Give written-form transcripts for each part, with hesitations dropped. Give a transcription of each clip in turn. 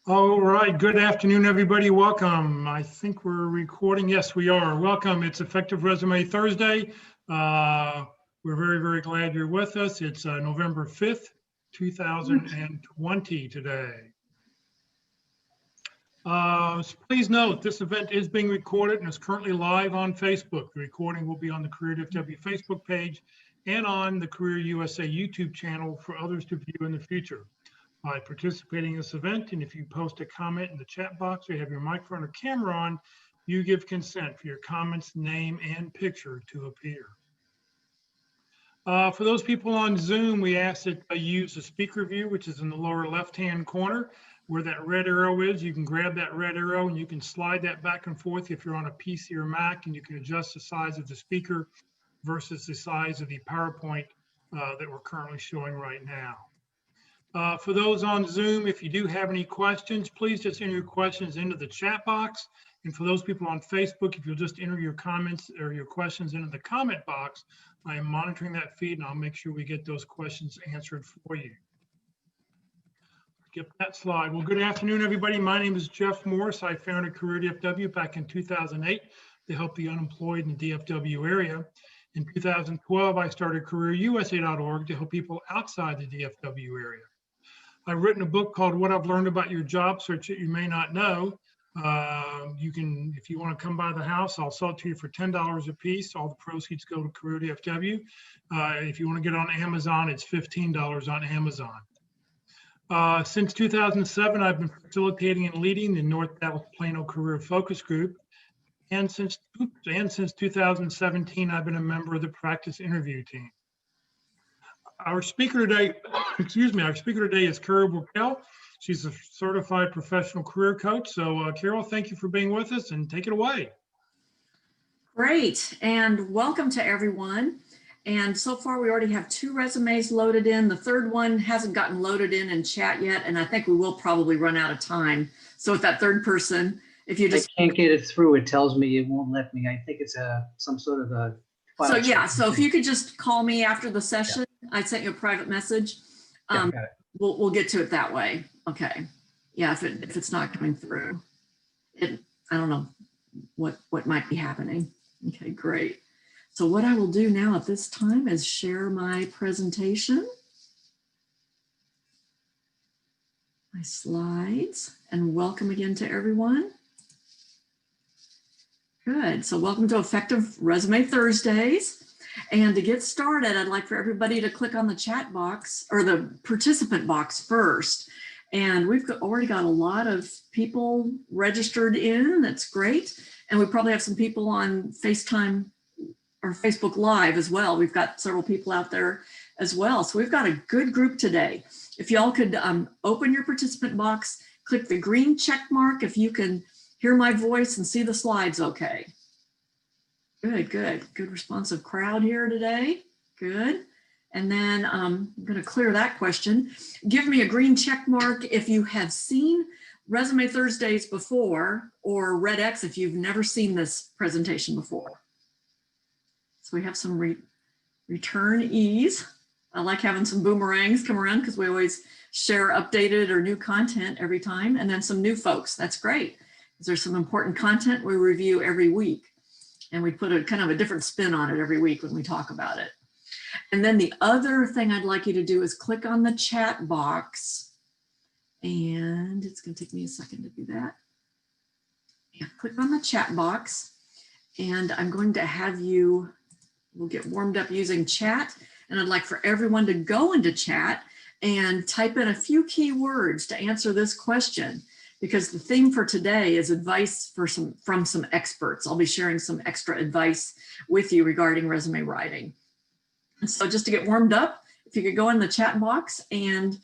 All right, good afternoon, everybody. Welcome. I think we're recording. Yes, we are. Welcome. It's Effective Resume Thursday. We're very, very glad you're with us. It's November 5th, 2020 today. Please note, this event is being recorded and is currently live on Facebook. The recording will be on the Career DFW Facebook page and on the Career USA YouTube channel for others to view in the future. By participating in this event, and if you post a comment in the chat box or you have your microphone or camera on, you give consent for your comments, name, and picture to appear. For those people on Zoom, we ask that you use the speaker view, which is in the lower left-hand corner. Where that red arrow is, you can grab that red arrow and you can slide that back and forth if you're on a PC or Mac, and you can adjust the size of the speaker versus the size of the PowerPoint that we're currently showing right now. For those on Zoom, if you do have any questions, please just enter your questions into the chat box. And for those people on Facebook, if you'll just enter your comments or your questions into the comment box, I am monitoring that feed and I'll make sure we get those questions answered for you. Skip that slide. Well, good afternoon, everybody. My name is Jeff Morris. I founded Career DFW back in 2008 to help the unemployed in the DFW area. In 2012, I started CareerUSA.org to help people outside the DFW area. I've written a book called What I've Learned About Your Job Search That You May Not Know. You can, if you want to come by the house, I'll sell it to you for $10 a piece. All the proceeds go to Career DFW. If you want to get on Amazon, it's $15 on Amazon. Since 2007, I've been facilitating and leading the North Dallas Plano Career Focus Group. And since 2017, I've been a member of the practice interview team. Our speaker today, our speaker today is Carol Burkell. She's a certified professional career coach. So Carol, thank you for being with us and take it away. Great, and welcome to everyone. And so far we already have 2 resumes loaded in. The third one hasn't gotten loaded in chat yet, and I think we will probably run out of time. So with that third person, if you just— I can't get it through, it tells me it won't let me. I think it's some sort of a file. So yeah, so if you could just call me after the session. Yeah. I sent you a private message. Yeah, got it. We'll get to it that way. Okay. Yeah, if it's not coming through, I don't know what might be happening. Okay, great. So what I will do now at this time is share my presentation, my slides, and welcome again to everyone. Good, so welcome to Effective Resume Thursdays. And to get started, I'd like for everybody to click on the chat box or the participant box first. And we've already got a lot of people registered in, that's great. And we probably have some people on FaceTime or Facebook Live as well. We've got several people out there as well. So we've got a good group today. If y'all could open your participant box, click the green check mark if you can hear my voice and see the slides okay. Good responsive crowd here today. Good. And then I'm going to clear that question. Give me a green check mark if you have seen Resume Thursdays before, or red X if you've never seen this presentation before. So we have some returnees. I like having some boomerangs come around because we always share updated or new content every time. And then some new folks. That's great. There's some important content we review every week. And we put a kind of a different spin on it every week when we talk about it. And then the other thing I'd like you to do is click on the chat box. And it's going to take me a second to do that. Yeah, click on the chat box. And I'm going to have you, we'll get warmed up using chat. And I'd like for everyone to go into chat and type in a few key words to answer this question. Because the theme for today is advice from some experts. I'll be sharing some extra advice with you regarding resume writing. And so just to get warmed up, if you could go in the chat box and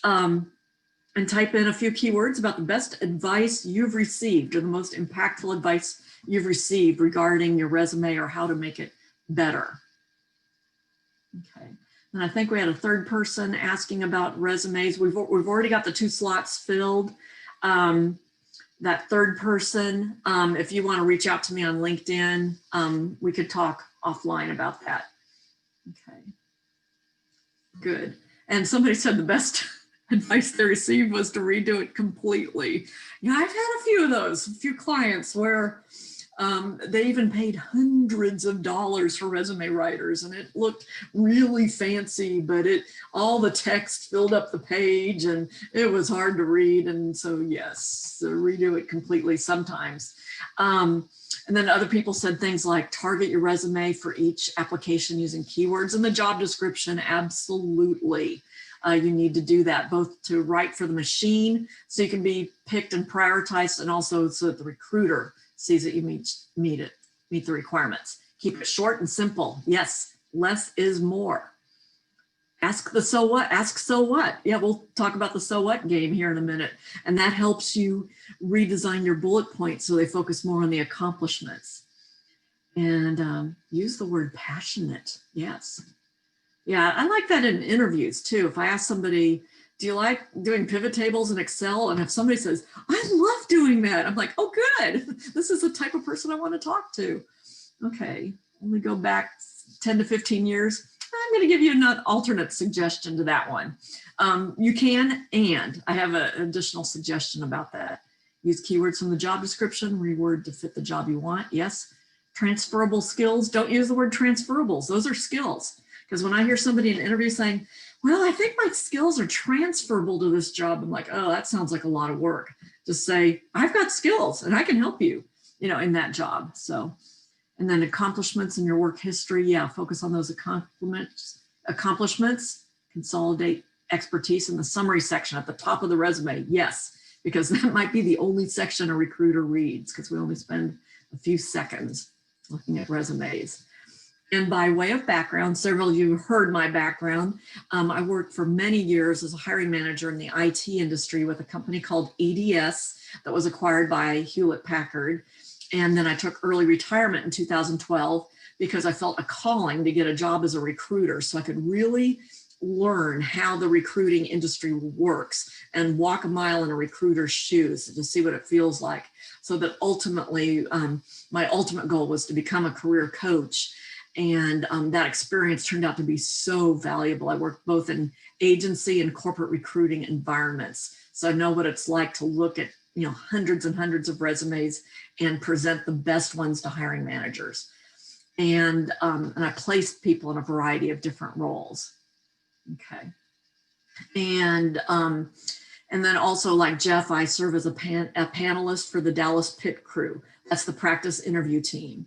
type in a few keywords about the best advice you've received or the most impactful advice you've received regarding your resume or how to make it better. Okay, and I think we had a third person asking about resumes. We've already got the 2 slots filled. That third person, if you want to reach out to me on LinkedIn, we could talk offline about that. Okay. Good. And somebody said the best advice they received was to redo it completely. Yeah, I've had a few of those, a few clients where they even paid hundreds of dollars for resume writers, and it looked really fancy, but all the text filled up the page and it was hard to read. And so yes, redo it completely sometimes. And then other people said things like target your resume for each application using keywords in the job description. Absolutely. You need to do that both to write for the machine so you can be picked and prioritized, and also so that the recruiter sees that you meet the requirements. Keep it short and simple. Yes, less is more. Ask the so what, ask so what. Yeah, we'll talk about the so what game here in a minute. And that helps you redesign your bullet points so they focus more on the accomplishments. And use the word passionate. Yes. Yeah, I like that in interviews too. If I ask somebody, do you like doing pivot tables in Excel? And if somebody says, I love doing that, I'm like, oh, good. This is the type of person I want to talk to. Okay, let me go back 10 to 15 years. I'm going to give you an alternate suggestion to that one. You can, and I have an additional suggestion about that. Use keywords from the job description, reword to fit the job you want. Yes. Transferable skills. Don't use the word transferables. Those are skills. Because when I hear somebody in an interview saying, well, I think my skills are transferable to this job, I'm like, oh, that sounds like a lot of work. Just say, I've got skills and I can help you, in that job. So, and then accomplishments in your work history. Yeah, focus on those accomplishments, consolidate expertise in the summary section at the top of the resume. Yes, because that might be the only section a recruiter reads, because we only spend a few seconds looking at resumes. And by way of background, several of you heard my background. I worked for many years as a hiring manager in the IT industry with a company called ATS that was acquired by Hewlett Packard. And then I took early retirement in 2012 because I felt a calling to get a job as a recruiter so I could really learn how the recruiting industry works and walk a mile in a recruiter's shoes to see what it feels like. So that ultimately, my ultimate goal was to become a career coach. And that experience turned out to be so valuable. I worked both in agency and corporate recruiting environments. So I know what it's like to look at hundreds and hundreds of resumes and present the best ones to hiring managers. And I placed people in a variety of different roles. Okay. And then also, like Jeff, I serve as a panelist for the Dallas Pit Crew. That's the practice interview team.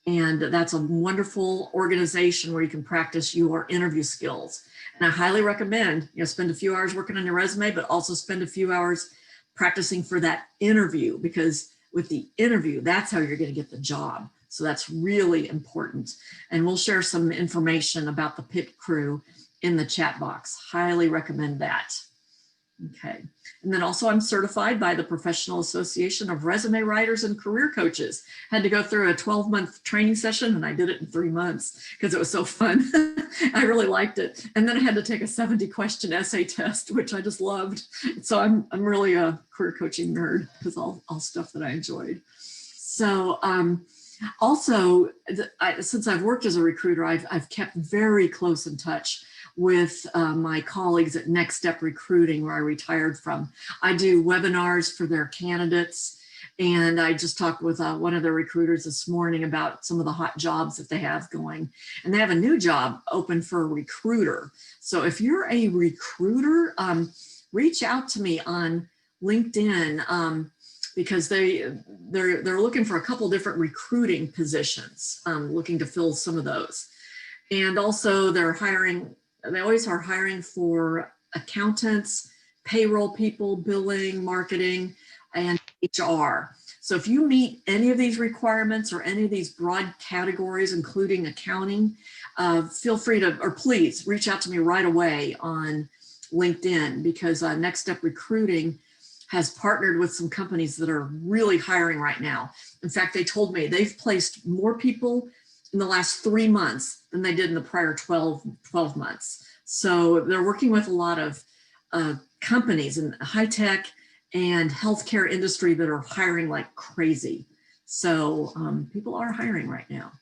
And that's a wonderful organization where you can practice your interview skills. And I highly recommend, spend a few hours working on your resume, but also spend a few hours practicing for that interview, because with the interview, that's how you're going to get the job. So that's really important. And we'll share some information about the Pit Crew in the chat box. Highly recommend that. Okay. And then also I'm certified by the Professional Association of Resume Writers and Career Coaches. Had to go through a 12-month training session, and I did it in 3 months because it was so fun. I really liked it. And then I had to take a 70-question essay test, which I just loved. So I'm really a career coaching nerd because all stuff that I enjoyed. So also, since I've worked as a recruiter, I've kept very close in touch with my colleagues at Next Step Recruiting, where I retired from. I do webinars for their candidates, and I just talked with one of the recruiters this morning about some of the hot jobs that they have going. And they have a new job open for a recruiter. So if you're a recruiter, reach out to me on LinkedIn, because they're looking for a couple different recruiting positions, looking to fill some of those. And also they always are hiring for accountants, payroll people, billing, marketing, and HR. So if you meet any of these requirements or any of these broad categories, including accounting, feel free to, or please reach out to me right away on LinkedIn, because Next Step Recruiting has partnered with some companies that are really hiring right now. In fact, they told me they've placed more people in the last 3 months than they did in the prior 12 months. So they're working with a lot of companies in high tech and healthcare industry that are hiring like crazy. So people are hiring right now.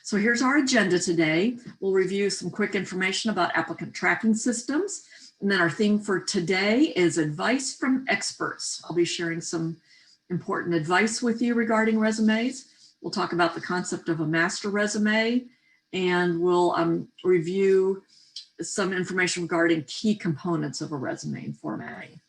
So here's our agenda today. We'll review some quick information about applicant tracking systems. And then our theme for today is advice from experts. I'll be sharing some important advice with you regarding resumes. We'll talk about the concept of a master resume, and we'll review some information regarding key components of a resume and formatting.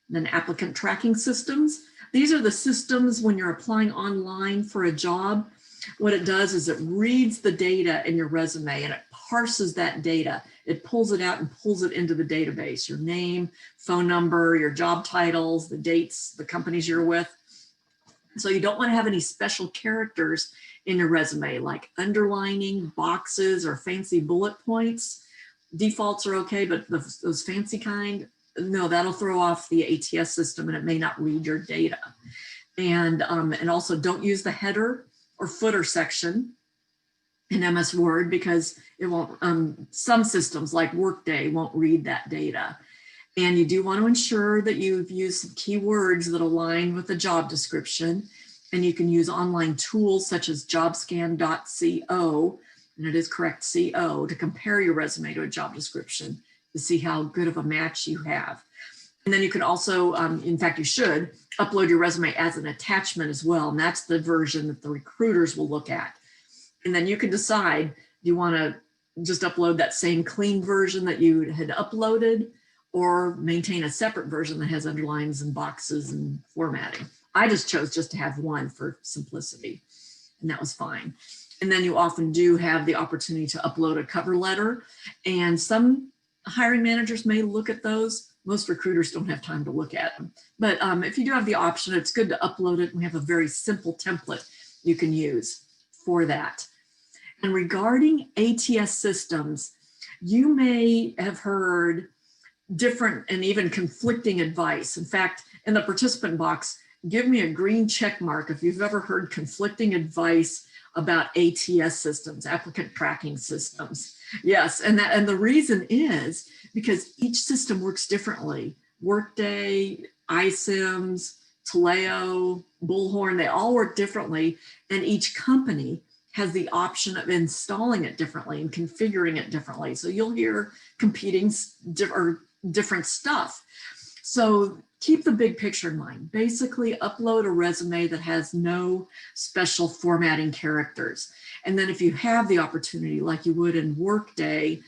Then applicant tracking systems. These are the systems when you're applying online for a job. What it does is it reads the data in your resume and it parses that data. It pulls it out and pulls it into the database, your name, phone number, your job titles, the dates, the companies you're with. So you don't want to have any special characters in your resume like underlining, boxes, or fancy bullet points. Defaults are okay, but those fancy kind, no, that'll throw off the ATS system and it may not read your data. And also don't use the header or footer section in MS Word because it won't, some systems like Workday won't read that data. And you do want to ensure that you've used some keywords that align with the job description. And you can use online tools such as jobscan.co, and it is correct, CO, to compare your resume to a job description to see how good of a match you have. And then you can also, in fact, you should upload your resume as an attachment as well. And that's the version that the recruiters will look at. And then you can decide, do you want to just upload that same clean version that you had uploaded or maintain a separate version that has underlines and boxes and formatting. I just chose just to have one for simplicity, and that was fine. And then you often do have the opportunity to upload a cover letter, and some hiring managers may look at those. Most recruiters don't have time to look at them. But if you do have the option, it's good to upload it. We have a very simple template you can use for that. And regarding ATS systems, you may have heard different and even conflicting advice. In fact, in the participant box, give me a green check mark if you've ever heard conflicting advice about ATS systems, applicant tracking systems. Yes, and the reason is because each system works differently. Workday, iSIMS, Taleo, Bullhorn, they all work differently, and each company has the option of installing it differently and configuring it differently. So you'll hear competing or different stuff. So keep the big picture in mind. Basically upload a resume that has no special formatting characters. And then if you have the opportunity, like you would in Workday,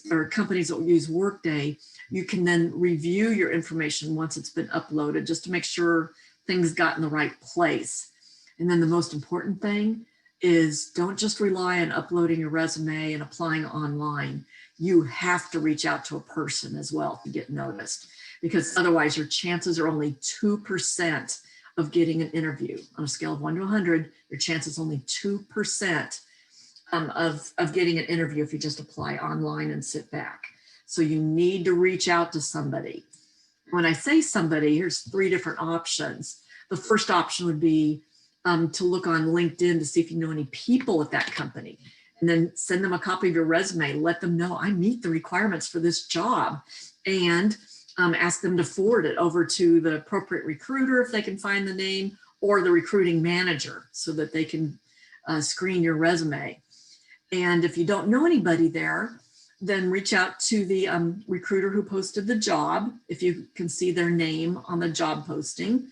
or companies that will use Workday, you can then review your information once it's been uploaded just to make sure things got in the right place. And then the most important thing is don't just rely on uploading your resume and applying online. You have to reach out to a person as well to get noticed, because otherwise your chances are only 2% of getting an interview. On a scale of 1 to 100, your chance is only 2% of getting an interview if you just apply online and sit back. So you need to reach out to somebody. When I say somebody, here's 3 different options. The first option would be to look on LinkedIn to see if you know any people at that company, and then send them a copy of your resume. Let them know I meet the requirements for this job, and ask them to forward it over to the appropriate recruiter if they can find the name, or the recruiting manager so that they can screen your resume. And if you don't know anybody there, then reach out to the recruiter who posted the job, if you can see their name on the job posting,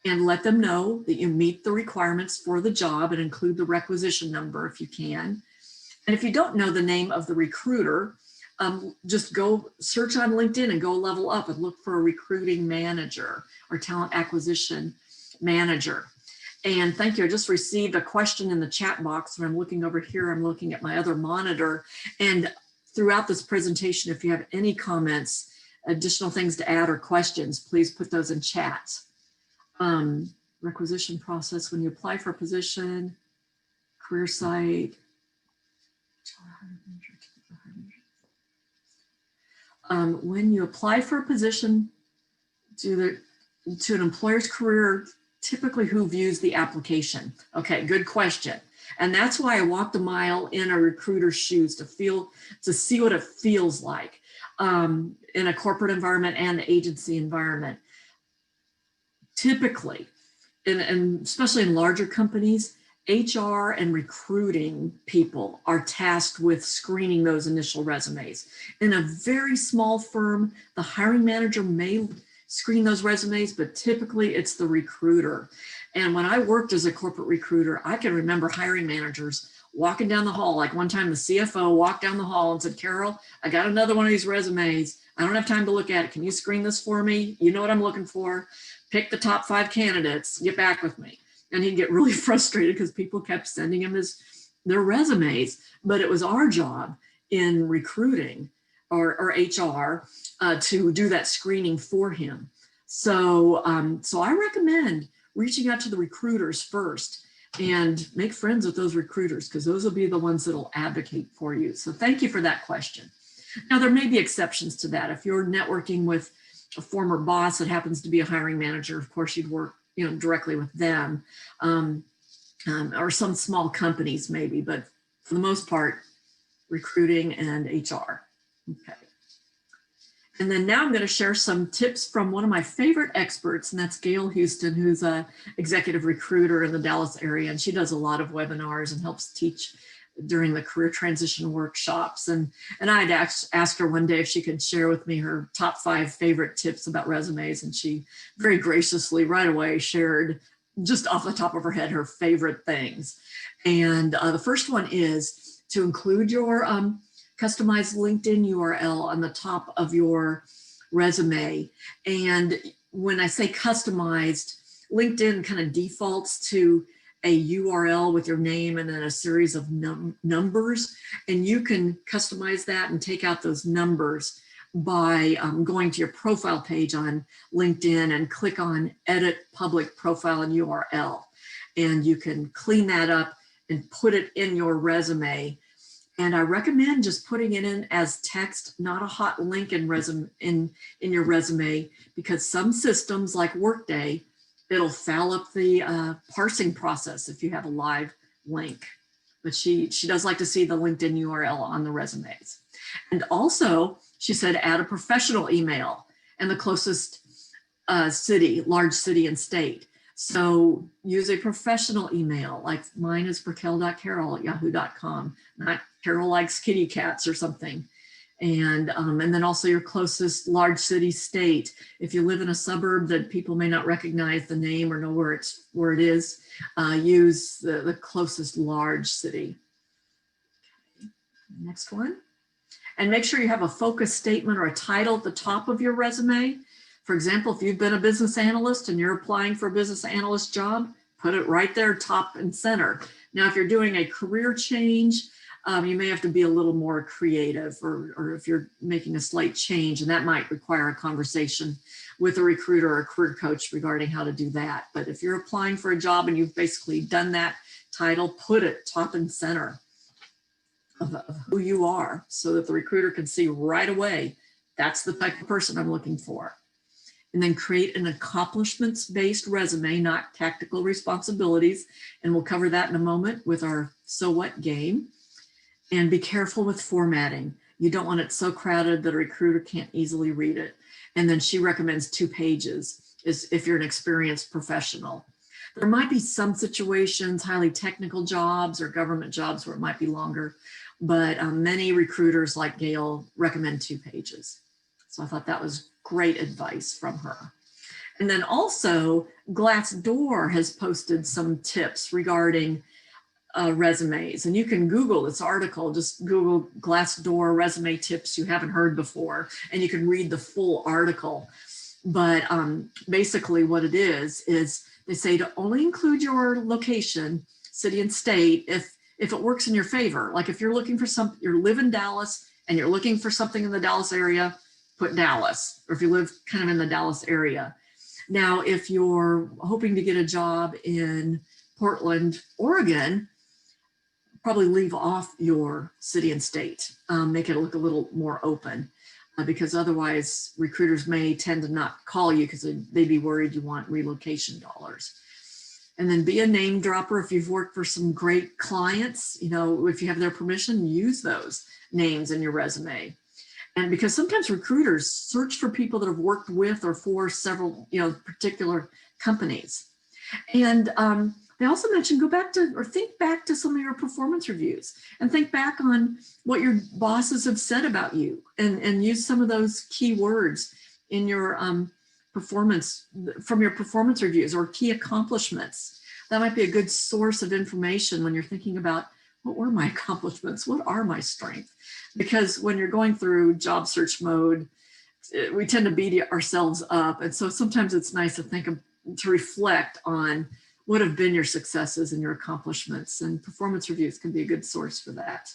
and let them know that you meet the requirements for the job and include the requisition number if you can. And if you don't know the name of the recruiter, just go search on LinkedIn and go level up and look for a recruiting manager or talent acquisition manager. And thank you. I just received a question in the chat box. When I'm looking over here, I'm looking at my other monitor. And throughout this presentation, if you have any comments, additional things to add or questions, please put those in chat. Requisition process, when you apply for a position, career site. When you apply for a position to an employer's career, typically who views the application? Okay, good question. And that's why I walked a mile in a recruiter's shoes to see what it feels like in a corporate environment and the agency environment. Typically, and especially in larger companies, HR and recruiting people are tasked with screening those initial resumes. In a very small firm, the hiring manager may screen those resumes, but typically it's the recruiter. And when I worked as a corporate recruiter, I can remember hiring managers walking down the hall. Like one time the CFO walked down the hall and said, Carol, I got another one of these resumes. I don't have time to look at it. Can you screen this for me? You know what I'm looking for. Pick the top 5 candidates, get back with me. And he'd get really frustrated because people kept sending him their resumes. But it was our job in recruiting or HR to do that screening for him. So I recommend reaching out to the recruiters first and make friends with those recruiters, because those will be the ones that will advocate for you. So thank you for that question. Now, there may be exceptions to that. If you're networking with a former boss that happens to be a hiring manager, of course, you'd work directly with them, or some small companies maybe, but for the most part, recruiting and HR. Okay. And then now I'm going to share some tips from one of my favorite experts, and that's Gail Houston, who's an executive recruiter in the Dallas area. And she does a lot of webinars and helps teach during the career transition workshops. And I'd asked her one day if she could share with me her top 5 favorite tips about resumes. And she very graciously right away shared, just off the top of her head, her favorite things. And the first one is to include your customized LinkedIn URL on the top of your resume. And when I say customized, LinkedIn kind of defaults to a URL with your name and then a series of numbers. And you can customize that and take out those numbers by going to your profile page on LinkedIn and click on Edit Public Profile and URL. And you can clean that up and put it in your resume. And I recommend just putting it in as text, not a hot link in your resume, because some systems like Workday, it'll foul up the parsing process if you have a live link. But she does like to see the LinkedIn URL on the resumes. And also, she said, add a professional email and the closest city, large city and state. So use a professional email, like mine is raquel.carol@yahoo.com, not Carol likes kitty cats or something. And then also your closest large city, state. If you live in a suburb that people may not recognize the name or know where it is, use the closest large city. Okay. Next one. And make sure you have a focus statement or a title at the top of your resume. For example, if you've been a business analyst and you're applying for a business analyst job, put it right there, top and center. Now, if you're doing a career change, you may have to be a little more creative, or if you're making a slight change, and that might require a conversation with a recruiter or a career coach regarding how to do that. But if you're applying for a job and you've basically done that title, put it top and center of who you are, so that the recruiter can see right away, that's the type of person I'm looking for. And then create an accomplishments-based resume, not tactical responsibilities. And we'll cover that in a moment with our So What game. And be careful with formatting. You don't want it so crowded that a recruiter can't easily read it. And then she recommends 2 pages if you're an experienced professional. There might be some situations, highly technical jobs or government jobs, where it might be longer, but many recruiters like Gail recommend 2 pages. So I thought that was great advice from her. And then also Glassdoor has posted some tips regarding resumes, and you can Google this article. Just Google Glassdoor resume tips you haven't heard before, and you can read the full article. But basically what it is they say to only include your location, city and state, if it works in your favor. Like if you're looking for you live in Dallas and you're looking for something in the Dallas area, put Dallas, or if you live kind of in the Dallas area. Now, if you're hoping to get a job in Portland, Oregon, probably leave off your city and state, make it look a little more open, because otherwise recruiters may tend to not call you because they'd be worried you want relocation dollars. And then be a name dropper. If you've worked for some great clients, if you have their permission, use those names in your resume. And because sometimes recruiters search for people that have worked with or for several, particular companies. And They also mentioned go back to or think back to some of your performance reviews and think back on what your bosses have said about you and use some of those key words in your performance reviews or key accomplishments. That might be a good source of information when you're thinking about what were my accomplishments? What are my strengths? Because when you're going through job search mode, we tend to beat ourselves up. And so sometimes it's nice to reflect on what have been your successes and your accomplishments, and performance reviews can be a good source for that.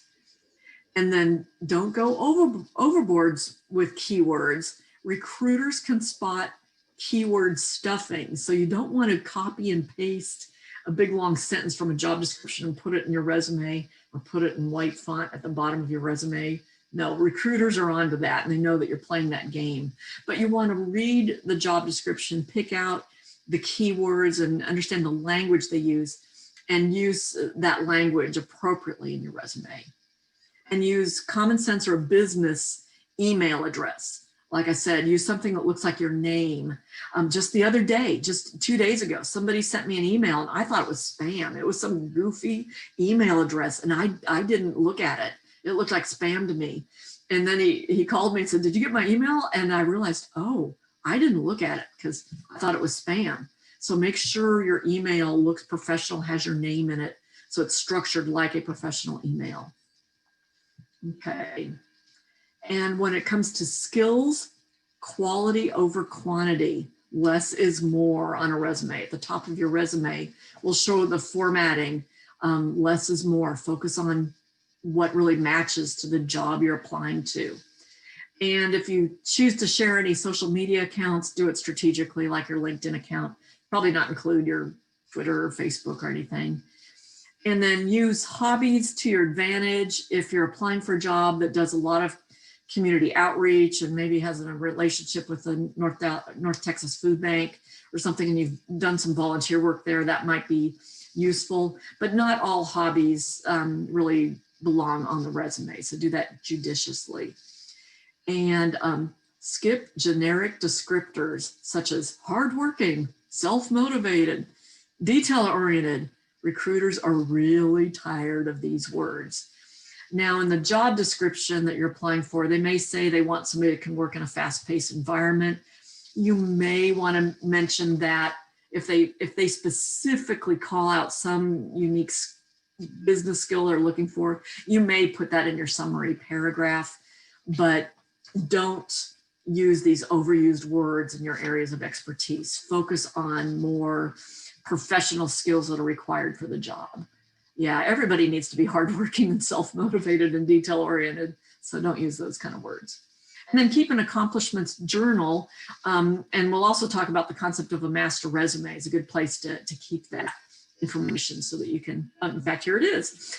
And then don't go overboards with keywords. Recruiters can spot keyword stuffing. So you don't want to copy and paste a big long sentence from a job description and put it in your resume or put it in white font at the bottom of your resume. No, recruiters are onto that and they know that you're playing that game. But you want to read the job description, pick out the keywords and understand the language they use and use that language appropriately in your resume. And use common sense or business email address. Like I said, use something that looks like your name. Just the other day, just 2 days ago, somebody sent me an email and I thought it was spam. It was some goofy email address and I didn't look at it. It looked like spam to me. And then he called me and said, did you get my email? And I realized, oh, I didn't look at it because I thought it was spam. So make sure your email looks professional, has your name in it. So it's structured like a professional email. Okay. And when it comes to skills, quality over quantity, less is more on a resume. At the top of your resume will show the formatting, less is more. Focus on what really matches to the job you're applying to. And if you choose to share any social media accounts, do it strategically, like your LinkedIn account. Probably not include your Twitter or Facebook or anything. And then use hobbies to your advantage. If you're applying for a job that does a lot of community outreach and maybe has a relationship with the North Texas Food Bank or something, and you've done some volunteer work there, that might be useful. But not all hobbies really belong on the resume, so do that judiciously. And skip generic descriptors such as hardworking, self-motivated, detail-oriented. Recruiters are really tired of these words. Now, in the job description that you're applying for, they may say they want somebody that can work in a fast-paced environment. You may want to mention that if they specifically call out some unique business skill they're looking for, you may put that in your summary paragraph, but don't use these overused words in your areas of expertise. Focus on more professional skills that are required for the job. Yeah, everybody needs to be hardworking and self-motivated and detail-oriented, so don't use those kind of words. And then keep an accomplishments journal, and we'll also talk about the concept of a master resume. Is a good place to keep that information so that you can, in fact, here it is.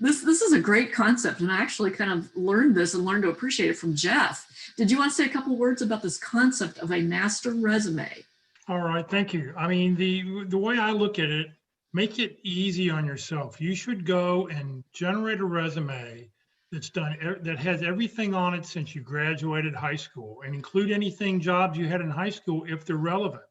This is a great concept, and I actually kind of learned this and learned to appreciate it from Jeff. Did you want to say a couple words about this concept of a master resume? All right, thank you. I mean, the way I look at it, make it easy on yourself. You should go and generate a resume that has everything on it since you graduated high school, and include anything jobs you had in high school if they're relevant.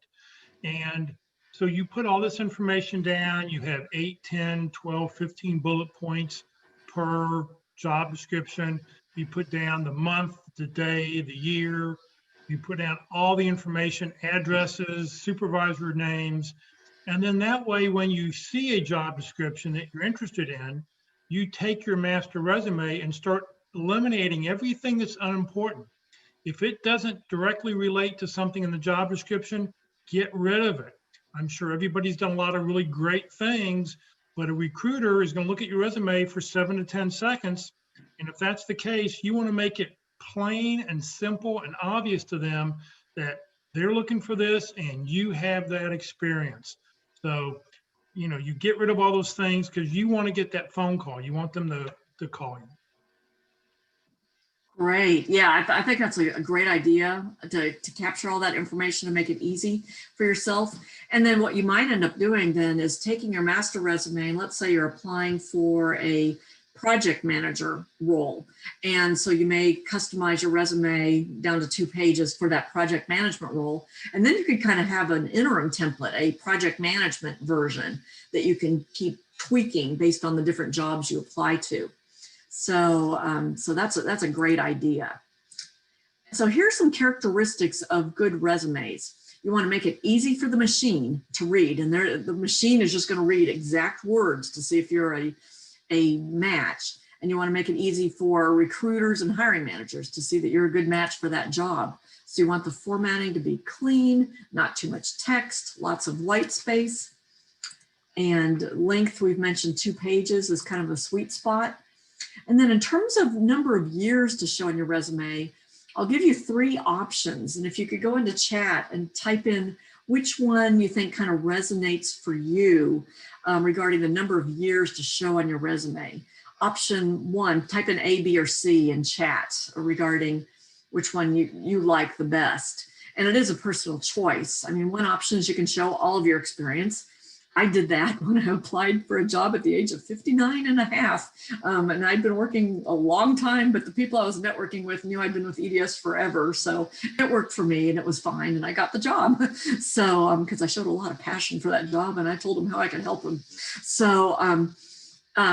And so you put all this information down, you have 8, 10, 12, 15 bullet points per job description. You put down the month, the day, the year. You put down all the information, addresses, supervisor names. And then that way, when you see a job description that you're interested in, you take your master resume and start eliminating everything that's unimportant. If it doesn't directly relate to something in the job description, get rid of it. I'm sure everybody's done a lot of really great things, but a recruiter is going to look at your resume for 7 to 10 seconds. And if that's the case, you want to make it plain and simple and obvious to them that they're looking for this and you have that experience. So, you know, you get rid of all those things because you want to get that phone call. You want them to call you. Great. Yeah, I think that's a great idea to capture all that information and make it easy for yourself. And then what you might end up doing then is taking your master resume, and let's say you're applying for a project manager role. And so you may customize your resume down to 2 pages for that project management role. And then you could kind of have an interim template, a project management version that you can keep tweaking based on the different jobs you apply to. So, so that's a great idea. So here's some characteristics of good resumes. You want to make it easy for the machine to read, and the machine is just going to read exact words to see if you're a match. And you want to make it easy for recruiters and hiring managers to see that you're a good match for that job. So you want the formatting to be clean, not too much text, lots of white space. And length, we've mentioned 2 pages is kind of a sweet spot. And then in terms of number of years to show on your resume, I'll give you 3 options. And if you could go into chat and type in which one you think kind of resonates for you regarding the number of years to show on your resume. Option 1, type in A, B, or C in chat regarding which one you like the best. And it is a personal choice. I mean, one option is you can show all of your experience. I did that when I applied for a job at the age of 59 and a half. And I'd been working a long time, but the people I was networking with knew I'd been with EDS forever. So it worked for me and it was fine. And I got the job. So, because I showed a lot of passion for that job and I told them how I could help them. So,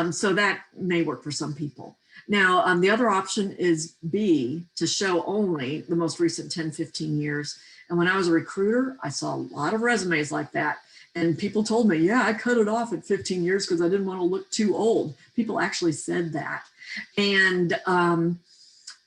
so that may work for some people. Now, the other option is B, to show only the most recent 10, 15 years. And when I was a recruiter, I saw a lot of resumes like that. And people told me, yeah, I cut it off at 15 years because I didn't want to look too old. People actually said that. And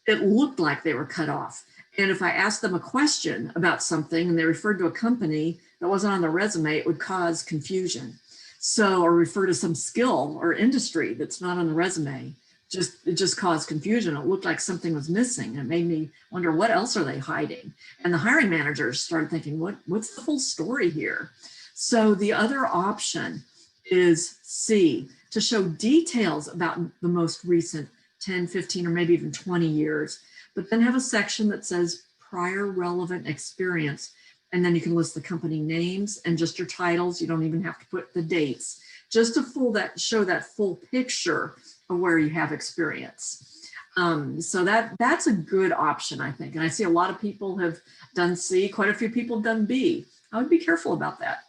it looked like they were cut off. And if I asked them a question about something and they referred to a company that wasn't on their resume, it would cause confusion. So, or refer to some skill or industry that's not on the resume. It just caused confusion. It looked like something was missing. It made me wonder, what else are they hiding? And the hiring managers started thinking, what's the full story here? So the other option is C, to show details about the most recent 10, 15, or maybe even 20 years, but then have a section that says prior relevant experience. And then you can list the company names and just your titles. You don't even have to put the dates, just to show that full picture of where you have experience. So that's a good option, I think. And I see a lot of people have done C, quite a few people have done B. I would be careful about that.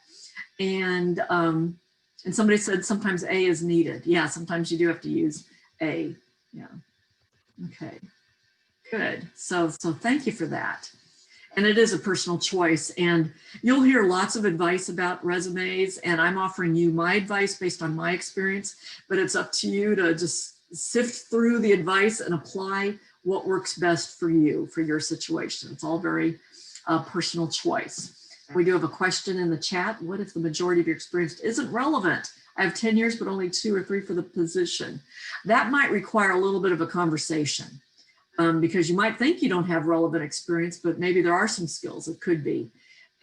And somebody said sometimes A is needed. Yeah, sometimes you do have to use A. Yeah. Okay. Good. So thank you for that. And it is a personal choice. And you'll hear lots of advice about resumes. And I'm offering you my advice based on my experience. But it's up to you to just sift through the advice and apply what works best for you, for your situation. It's all very personal choice. We do have a question in the chat. What if the majority of your experience isn't relevant? I have 10 years, but only 2 or 3 for the position. That might require a little bit of a conversation because you might think you don't have relevant experience, but maybe there are some skills. It could be.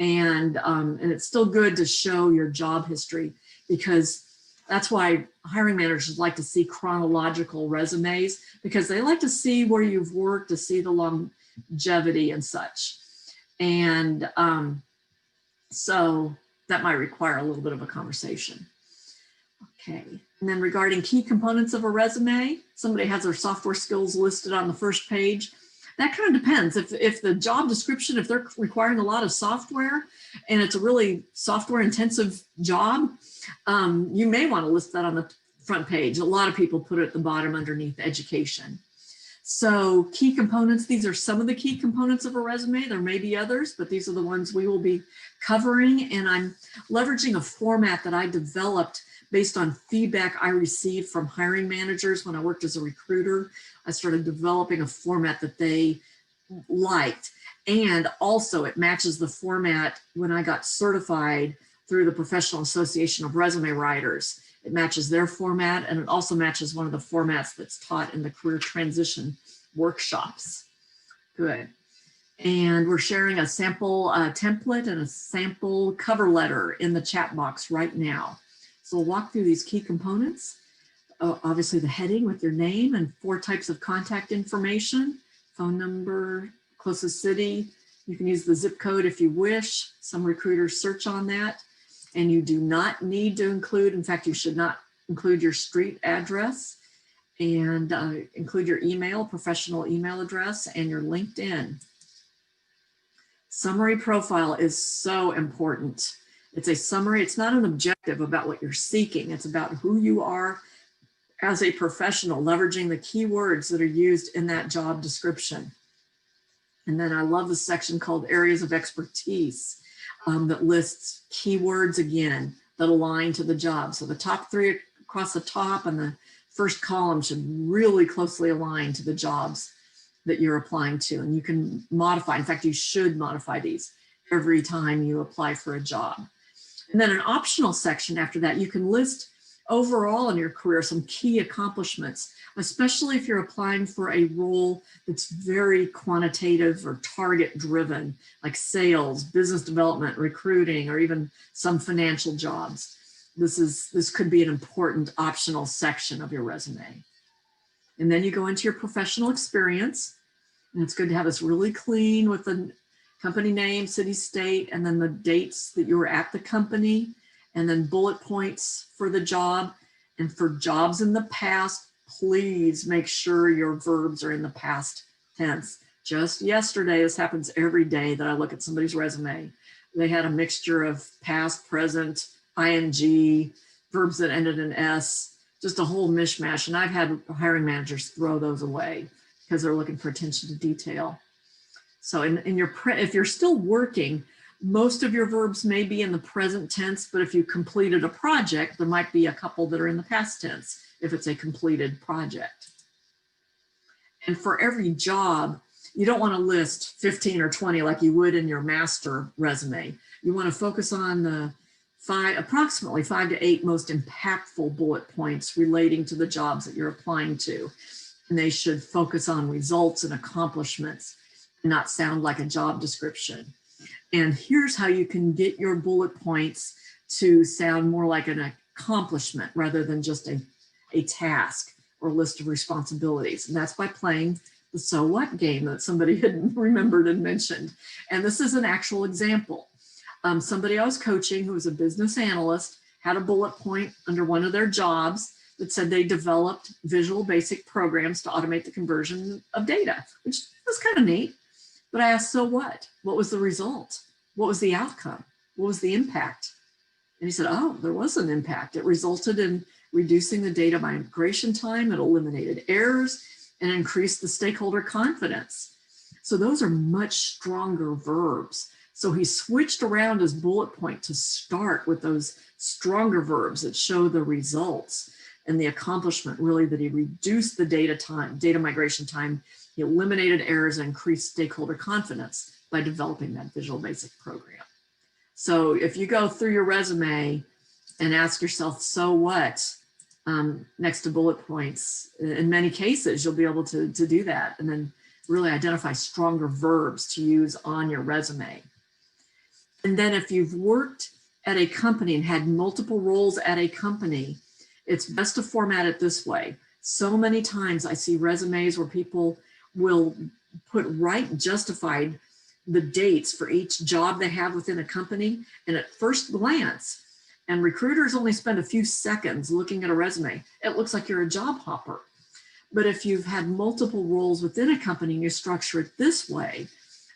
And it's still good to show your job history, because that's why hiring managers like to see chronological resumes, because they like to see where you've worked, to see the longevity and such. And so that might require a little bit of a conversation. Okay, and then regarding key components of a resume, somebody has their software skills listed on the first page. That kind of depends. If the job description, if they're requiring a lot of software and it's a really software intensive job, you may want to list that on the front page. A lot of people put it at the bottom underneath education. So key components, these are some of the key components of a resume. There may be others, but these are the ones we will be covering. And I'm leveraging a format that I developed based on feedback I received from hiring managers when I worked as a recruiter. I started developing a format that they liked. And also it matches the format when I got certified through the Professional Association of Resume Writers. It matches their format, and it also matches one of the formats that's taught in the career transition workshops. Good. And we're sharing a sample template and a sample cover letter in the chat box right now. So we'll walk through these key components. Obviously the heading with your name and 4 types of contact information, phone number, closest city. You can use the zip code if you wish. Some recruiters search on that. And you do not need to include, in fact, you should not include your street address. and include your email, professional email address, and your LinkedIn. Summary profile is so important. It's a summary. It's not an objective about what you're seeking. It's about who you are as a professional, leveraging the keywords that are used in that job description. And then I love the section called areas of expertise that lists keywords again that align to the job. So the top three across the top and the first column should really closely align to the jobs that you're applying to. And you can modify, in fact, you should modify these every time you apply for a job. And then an optional section after that, you can list overall in your career some key accomplishments, especially if you're applying for a role that's very quantitative or target driven, like sales, business development, recruiting, or even some financial jobs. This could be an important optional section of your resume. And then you go into your professional experience, and it's good to have this really clean with the company name, city, state, and then the dates that you were at the company, and then bullet points for the job. And for jobs in the past, please make sure your verbs are in the past tense. Just yesterday, this happens every day that I look at somebody's resume. They had a mixture of past, present, ing, verbs that ended in S, just a whole mishmash. And I've had hiring managers throw those away because they're looking for attention to detail. So if you're still working, most of your verbs may be in the present tense, but if you completed a project, there might be a couple that are in the past tense if it's a completed project. And for every job, you don't want to list 15 or 20 like you would in your master resume. You want to focus on the approximately 5 to 8 most impactful bullet points relating to the jobs that you're applying to. And they should focus on results and accomplishments and not sound like a job description. And here's how you can get your bullet points to sound more like an accomplishment rather than just a task or list of responsibilities. And that's by playing the so what game that somebody had remembered and mentioned. And this is an actual example. Somebody I was coaching who was a business analyst had a bullet point under one of their jobs that said they developed Visual Basic programs to automate the conversion of data, which was kind of neat. But I asked, so what? What was the result? What was the outcome? What was the impact? And he said, oh, there was an impact. It resulted in reducing the data migration time. It eliminated errors and increased the stakeholder confidence. So those are much stronger verbs. So he switched around his bullet point to start with those stronger verbs that show the results and the accomplishment, really, that he reduced the data migration time. He eliminated errors and increased stakeholder confidence by developing that Visual Basic program. So if you go through your resume and ask yourself, so what, next to bullet points, in many cases, you'll be able to do that and then really identify stronger verbs to use on your resume. And then if you've worked at a company and had multiple roles at a company, it's best to format it this way. So many times I see resumes where people will put justified the dates for each job they have within a company. And at first glance, and recruiters only spend a few seconds looking at a resume, it looks like you're a job hopper. But if you've had multiple roles within a company and you structure it this way,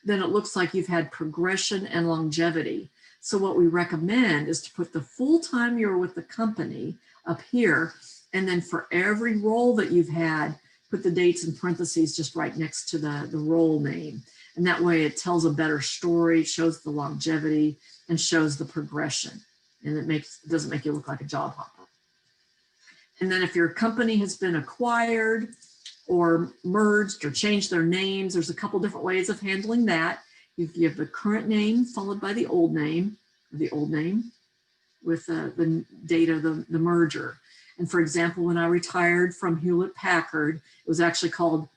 then it looks like you've had progression and longevity. So what we recommend is to put the full time you're with the company up here, and then for every role that you've had, put the dates in parentheses just right next to the role name. And that way it tells a better story, shows the longevity, and shows the progression. And it doesn't make you look like a job hopper. And then if your company has been acquired or merged or changed their names, there's a couple different ways of handling that. You have the current name followed by the old name with the date of the merger. And for example, when I retired from Hewlett Packard, it was actually called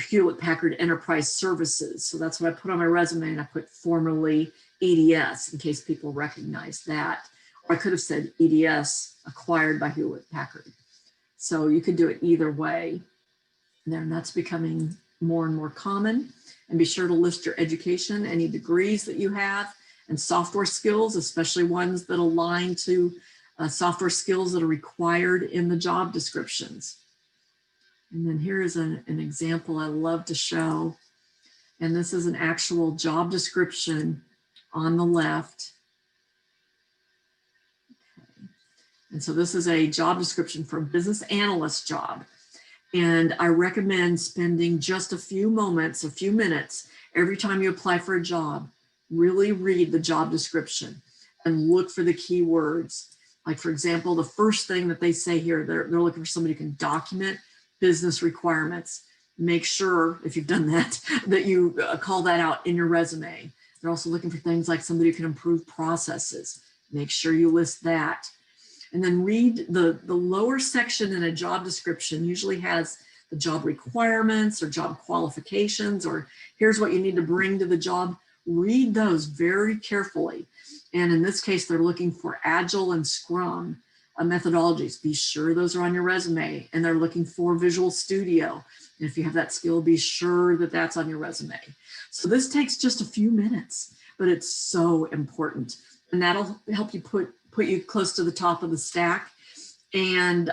Hewlett Packard Enterprise Services. So that's what I put on my resume, and I put formerly ATS in case people recognize that. Or I could have said EDS acquired by Hewlett Packard. So you could do it either way. And that's becoming more and more common. And be sure to list your education, any degrees that you have, and software skills, especially ones that align to software skills that are required in the job descriptions. And then here is an example I love to show. And this is an actual job description on the left. Okay. And so this is a job description for a business analyst job. And I recommend spending just a few moments, a few minutes, every time you apply for a job, really read the job description and look for the keywords. Like, for example, the first thing that they say here, they're looking for somebody who can document business requirements. Make sure, if you've done that, that you call that out in your resume. They're also looking for things like somebody who can improve processes. Make sure you list that. And then read the lower section in a job description usually has the job requirements or job qualifications, or here's what you need to bring to the job. Read those very carefully. And in this case, they're looking for Agile and Scrum methodologies. Be sure those are on your resume. And they're looking for Visual Studio. And if you have that skill, be sure that that's on your resume. So this takes just a few minutes, but it's so important. And that'll help you put you close to the top of the stack. And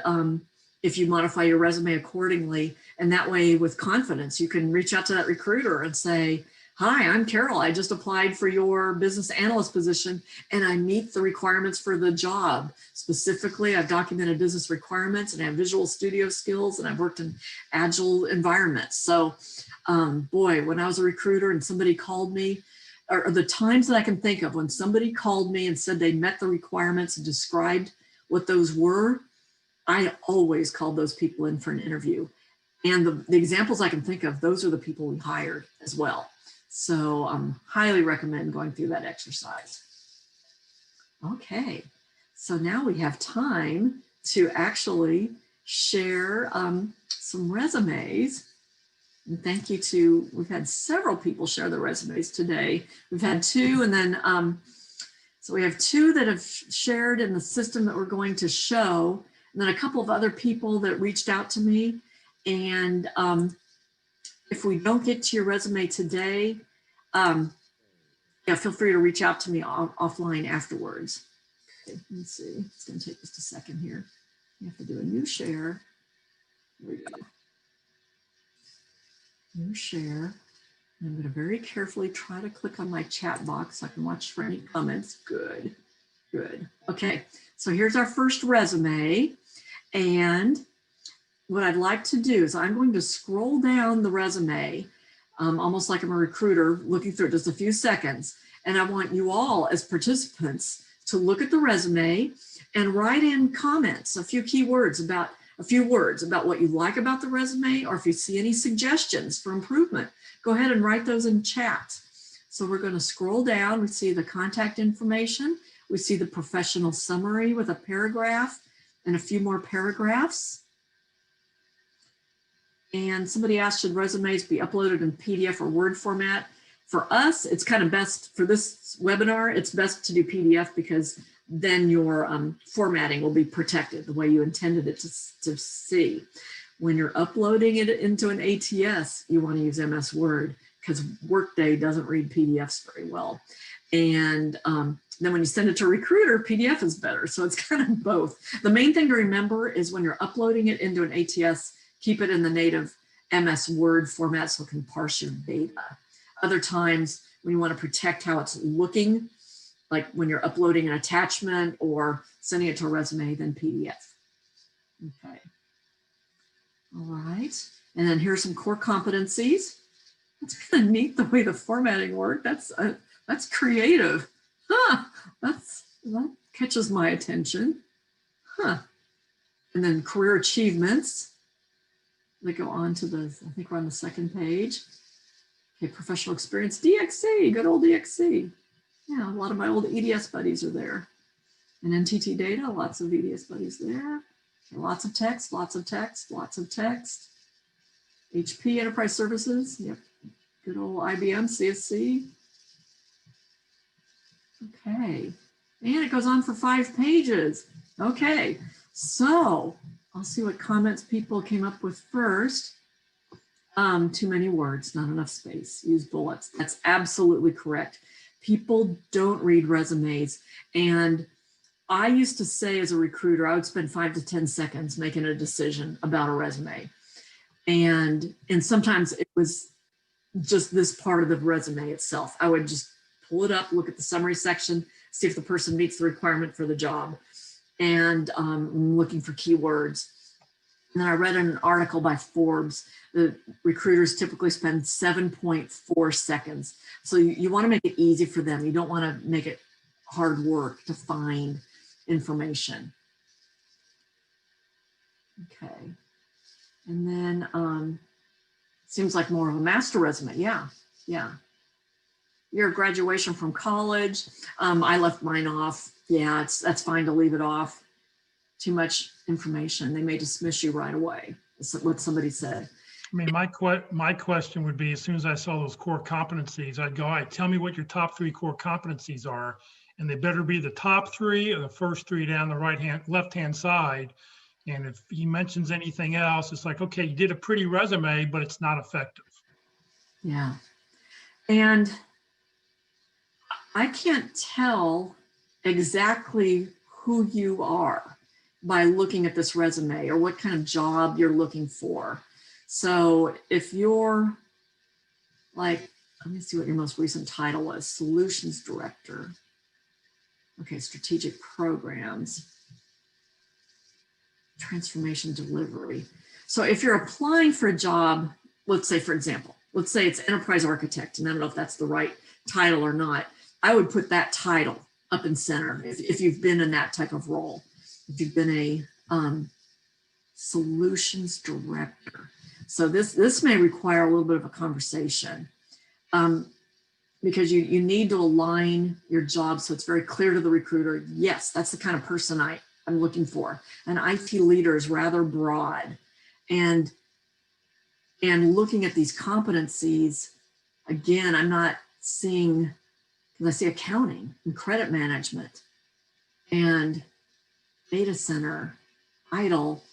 if you modify your resume accordingly, and that way with confidence, you can reach out to that recruiter and say, hi, I'm Carol. I just applied for your business analyst position and I meet the requirements for the job. Specifically, I've documented business requirements and I have Visual Studio skills and I've worked in Agile environments. So boy, when I was a recruiter and somebody called me, or the times that I can think of when somebody called me and said they met the requirements and described what those were, I always called those people in for an interview. And the examples I can think of, those are the people we hired as well. So highly recommend going through that exercise. Okay, so now we have time to actually share some resumes. And thank you to, we've had several people share their resumes today. We've had two, and then, so we have two that have shared in the system that we're going to show, and then a couple of other people that reached out to me. And if we don't get to your resume today, yeah, feel free to reach out to me offline afterwards. Okay, let's see, it's gonna take just a second here. You have to do a new share. Here we go. New share. I'm going to very carefully try to click on my chat box so I can watch for any comments. Good, good. Okay, so here's our first resume. And what I'd like to do is I'm going to scroll down the resume, almost like I'm a recruiter looking through it just a few seconds. And I want you all as participants to look at the resume and write in comments, a few words about what you like about the resume, or if you see any suggestions for improvement, go ahead and write those in chat. So we're going to scroll down. We see the contact information. We see the professional summary with a paragraph and a few more paragraphs. And somebody asked, should resumes be uploaded in PDF or Word format? For us, it's kind of best for this webinar, it's best to do PDF because then your formatting will be protected the way you intended it to see. When you're uploading it into an ATS, you want to use MS Word because Workday doesn't read PDFs very well. And then when you send it to a recruiter, PDF is better. So it's kind of both. The main thing to remember is when you're uploading it into an ATS, keep it in the native MS Word format so it can parse your data. Other times when you want to protect how it's looking, like when you're uploading an attachment or sending it to a resume, then PDF. Okay. All right. And then here's some core competencies. It's kind of neat the way the formatting worked. That's creative. Huh. That catches my attention. Huh. And then career achievements. They go on to the, I think we're on the second page. Okay, professional experience, DXC, good old DXC. Yeah, a lot of my old EDS buddies are there. And NTT data, lots of EDS buddies there. Lots of text, lots of text, lots of text. HP Enterprise Services, yep. Good old IBM, CSC. Okay, and it goes on for 5 pages. Okay, so I'll see what comments people came up with first. Too many words, not enough space. Use bullets. That's absolutely correct. People don't read resumes. And I used to say as a recruiter, I would spend 5 to 10 seconds making a decision about a resume. And sometimes it was just this part of the resume itself. I would just pull it up, look at the summary section, see if the person meets the requirement for the job, and looking for keywords. And then I read an article by Forbes. The recruiters typically spend 7.4 seconds. So you want to make it easy for them. You don't want to make it hard work to find information. Okay. And then seems like more of a master resume. Yeah, yeah. Your graduation from college. I left mine off. Yeah, that's fine to leave it off. Too much information. They may dismiss you right away. That's what somebody said. I mean, my question would be, as soon as I saw those core competencies, I'd go, all right, tell me what your top 3 core competencies are. And they better be the top 3 or the first 3 down the left-hand side. And if he mentions anything else, it's like, okay, you did a pretty resume, but it's not effective. Yeah. And I can't tell exactly who you are by looking at this resume or what kind of job you're looking for. So if you're like, let me see what your most recent title was, Solutions Director. Okay, Strategic Programs, Transformation Delivery. So if you're applying for a job, let's say, for example, let's say it's Enterprise Architect, and I don't know if that's the right title or not, I would put that title up in center if you've been in that type of role. If you've been a Solutions Director. So this may require a little bit of a conversation because you need to align your job so it's very clear to the recruiter. Yes, that's the kind of person I'm looking for. An IT leader is rather broad, and looking at these competencies, again, I'm not seeing, because I see accounting and credit management and data center, idle.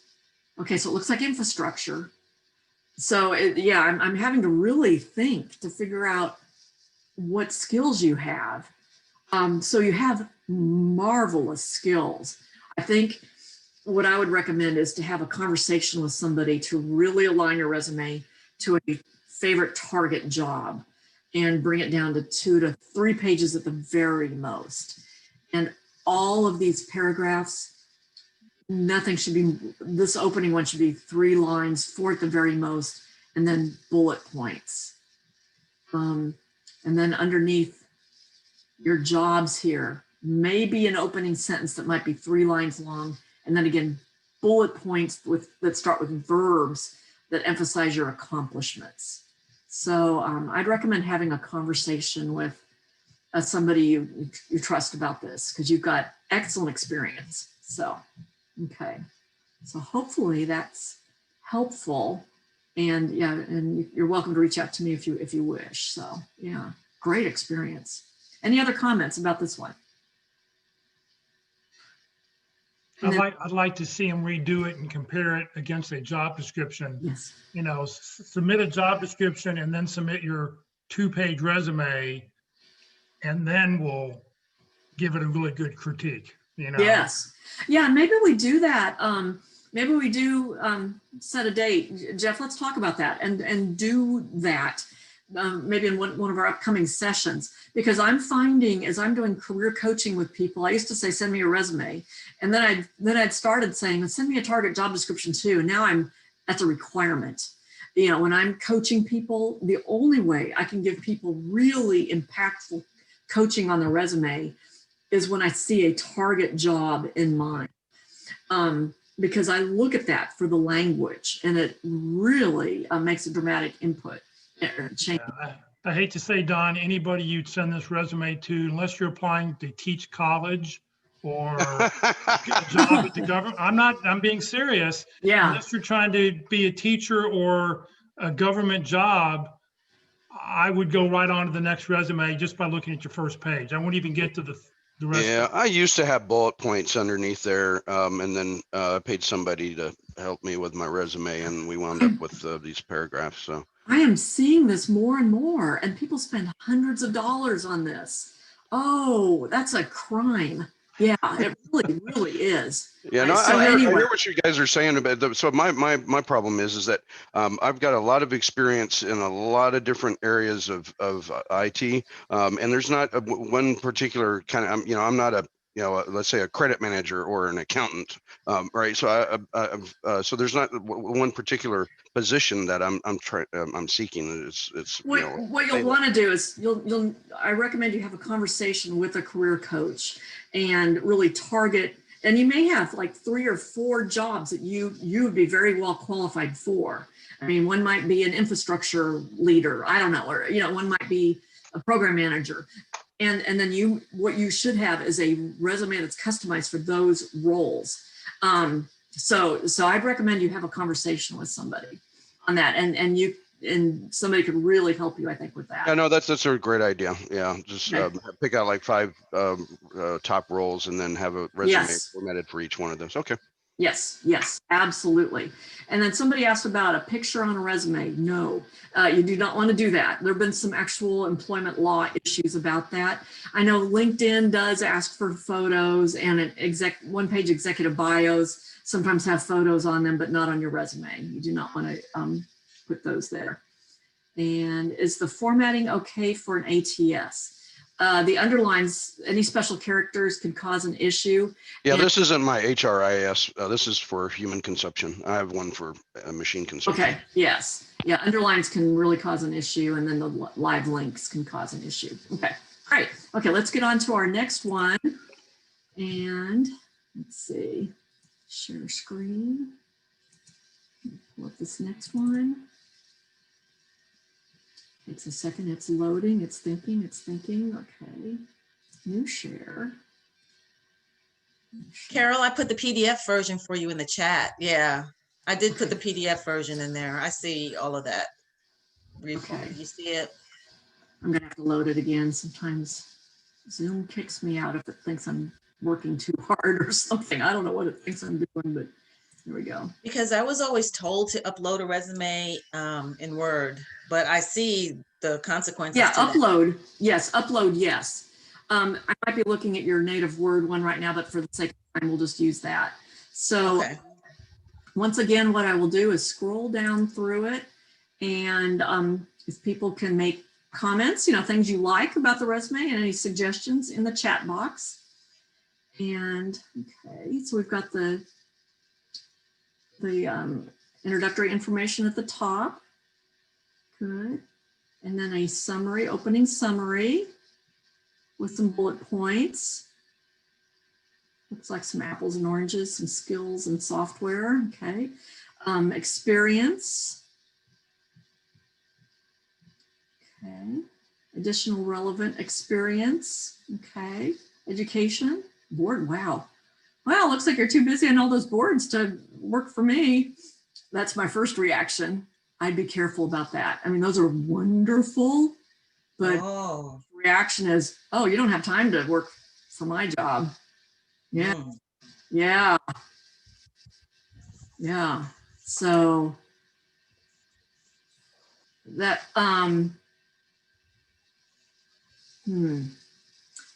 Okay, so it looks like infrastructure. So yeah, I'm having to really think to figure out what skills you have. So you have marvelous skills. I think what I would recommend is to have a conversation with somebody to really align your resume to a favorite target job and bring it down to 2 to 3 pages at the very most. And all of these paragraphs, nothing should be, this opening one should be 3 lines, 4 at the very most, and then bullet points. And then underneath your jobs here, maybe an opening sentence that might be 3 lines long, and then again, bullet points that start with verbs that emphasize your accomplishments. So I'd recommend having a conversation with somebody you trust about this, because you've got excellent experience. So, okay. So hopefully that's helpful. And yeah, and you're welcome to reach out to me if you wish. So yeah, great experience. Any other comments about this one? I'd like to see him redo it and compare it against a job description. Yes. You know, submit a job description and then submit your 2-page resume, and then we'll give it a really good critique. You know. Yes. Yeah. Maybe we do that. Maybe we do set a date. Jeff, let's talk about that and do that. Maybe in one of our upcoming sessions, because I'm finding as I'm doing career coaching with people, I used to say, send me a resume. And then I'd started saying, send me a target job description too. And now that's a requirement. You know, when I'm coaching people, the only way I can give people really impactful coaching on their resume is when I see a target job in mind. Because I look at that for the language, and it really makes a dramatic input. Change. Yeah, I hate to say, Don, anybody you'd send this resume to, unless you're applying to teach college or get a job at the government, I'm being serious. Yeah. Unless you're trying to be a teacher or a government job, I would go right on to the next resume just by looking at your first page. I won't even get to the rest. Yeah, I used to have bullet points underneath there, and then paid somebody to help me with my resume, and we wound up with these paragraphs. So I am seeing this more and more, and people spend hundreds of dollars on this. Oh, that's a crime. Yeah, it really is. Yeah, no, So I anyway, hear what you guys are saying about so my problem is that I've got a lot of experience in a lot of different areas of IT, and there's not one particular kind of, I'm not a, let's say a credit manager or an accountant, right? So so there's not one particular position that I'm seeking. It's what you'll want to do is I recommend you have a conversation with a career coach and really target, and you may have like 3 or 4 jobs that you would be very well qualified for. I mean, one might be an infrastructure leader, I don't know, or one might be a program manager. And then what you should have is a resume that's customized for those roles. So I'd recommend you have a conversation with somebody on that, and somebody could really help you, I think, with that. Yeah, no, that's a great idea. Yeah, just pick out like 5 top roles and then have a resume formatted for each one of those. Okay. Yes, absolutely. And then somebody asked about a picture on a resume. No, you do not want to do that. There have been some actual employment law issues about that. I know LinkedIn does ask for photos, and one-page executive bios sometimes have photos on them, but not on your resume. You do not want to put those there. And is the formatting okay for an ATS? The underlines, any special characters could cause an issue. Yeah, and this isn't my HRIS. This is for human consumption. I have one for machine consumption. Okay, yes. Yeah, underlines can really cause an issue, and then the live links can cause an issue. Okay, great. Okay, let's get on to our next one. And let's see, share screen. Pull up this next one. It's a second, it's loading, it's thinking. Okay, new share. Carol, I put the PDF version for you in the chat. Yeah, I did put the PDF version in there. I see all of that. Okay. You see it? I'm gonna have to load it again. Sometimes Zoom kicks me out if it thinks I'm working too hard or something. I don't know what it thinks I'm doing, but here we go. Because I was always told to upload a resume in Word, but I see the consequences. Yeah, upload. Yes, upload. Yes. I might be looking at your native Word one right now, but for the sake of time, we'll just use that. So once again, what I will do is scroll down through it, and if people can make comments, things you like about the resume and any suggestions in the chat box. And okay, so we've got the introductory information at the top. Good. And then a summary, opening summary with some bullet points. Looks like some apples and oranges, some skills and software. Okay. Experience. Okay. Additional relevant experience. Okay. Education. Board. Wow. Well, looks like you're too busy on all those boards to work for me. That's my first reaction. I'd be careful about that. I mean, those are wonderful, but reaction is, oh, you don't have time to work for my job. Yeah. Yeah. Yeah. So that,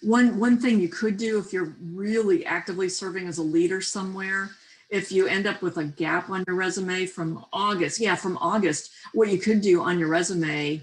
One thing you could do if you're really actively serving as a leader somewhere, if you end up with a gap on your resume from August, what you could do on your resume,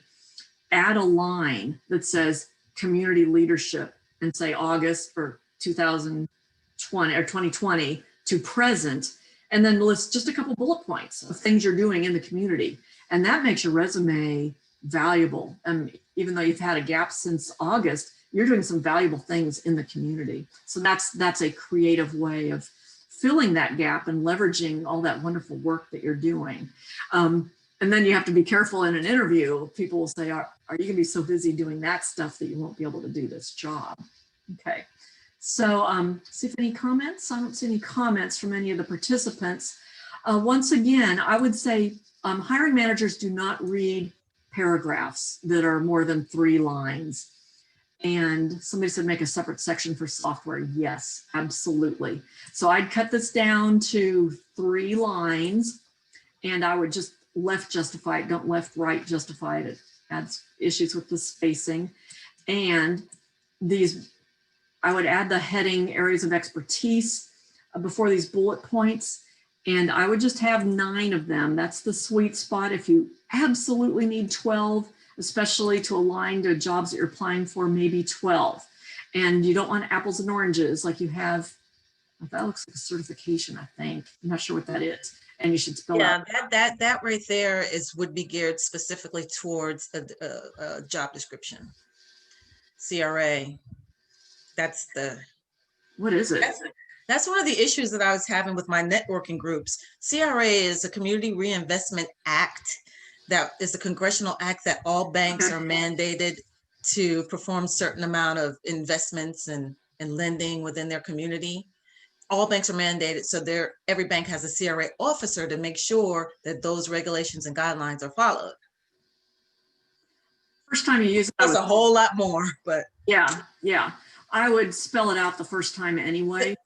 add a line that says community leadership and say August or 2020 or 2020 to present, and then list just a couple bullet points of things you're doing in the community. And that makes your resume valuable. And even though you've had a gap since August, you're doing some valuable things in the community. So that's a creative way of filling that gap and leveraging all that wonderful work that you're doing. And then you have to be careful in an interview. People will say, are you gonna be so busy doing that stuff that you won't be able to do this job? Okay, so see if any comments. I don't see any comments from any of the participants. Once again, I would say hiring managers do not read paragraphs that are more than 3 lines. And somebody said make a separate section for software. Yes, absolutely. So I'd cut this down to 3 lines, and I would just left justify it, don't left right justify it. It adds issues with the spacing. And these I would add the heading areas of expertise before these bullet points. And I would just have 9 of them. That's the sweet spot. If you absolutely need 12, especially to align to jobs that you're applying for, maybe 12. And you don't want apples and oranges like you have. That looks like a certification, I think. I'm not sure what that is. And you should spell Yeah, out. that right there would be geared specifically towards a job description. CRA. That's the. What is it? That's one of the issues that I was having with my networking groups. CRA is a Community Reinvestment Act. That is a congressional act that all banks are mandated to perform certain amount of investments and lending within their community. All banks are mandated, so every bank has a CRA officer to make sure that those regulations and guidelines are followed. First time you use it, It's a whole lot more, but yeah. I would spell it out the first time anyway.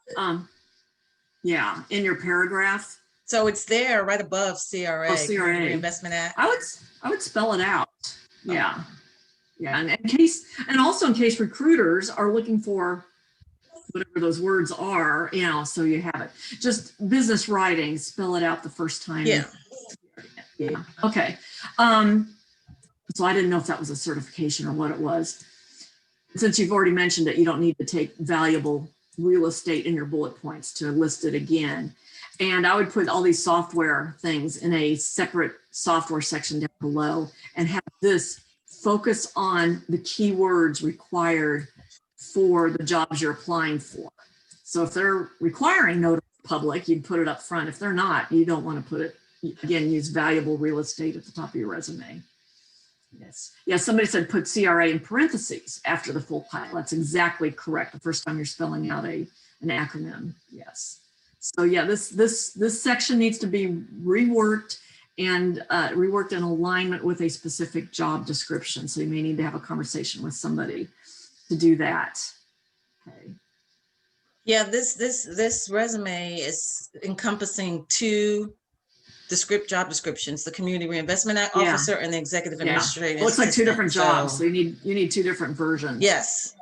Yeah, in your paragraph. so it's there right above CRA, Oh, CRA. Community Reinvestment Act. I would spell it out. Yeah. Yeah. And also in case recruiters are looking for whatever those words are, so you have it. Just business writing, spell it out the first time. Yeah. Yeah. Okay. So I didn't know if that was a certification or what it was. Since you've already mentioned it, you don't need to take valuable real estate in your bullet points to list it again. And I would put all these software things in a separate software section down below and have this focus on the keywords required for the jobs you're applying for. So if they're requiring notary public, you'd put it up front. If they're not, you don't want to put it, again, use valuable real estate at the top of your resume. Yes. Yeah, somebody said put CRA in parentheses after the full title. That's exactly correct. The first time you're spelling out an acronym. Yes. So yeah, this section needs to be reworked and reworked in alignment with a specific job description. So you may need to have a conversation with somebody to do that. Okay. Yeah, this resume is encompassing 2 job descriptions: the Community Reinvestment Act officer and the executive administrative. Well, it's like 2 different assistant, jobs. So you need 2 different versions. Yes.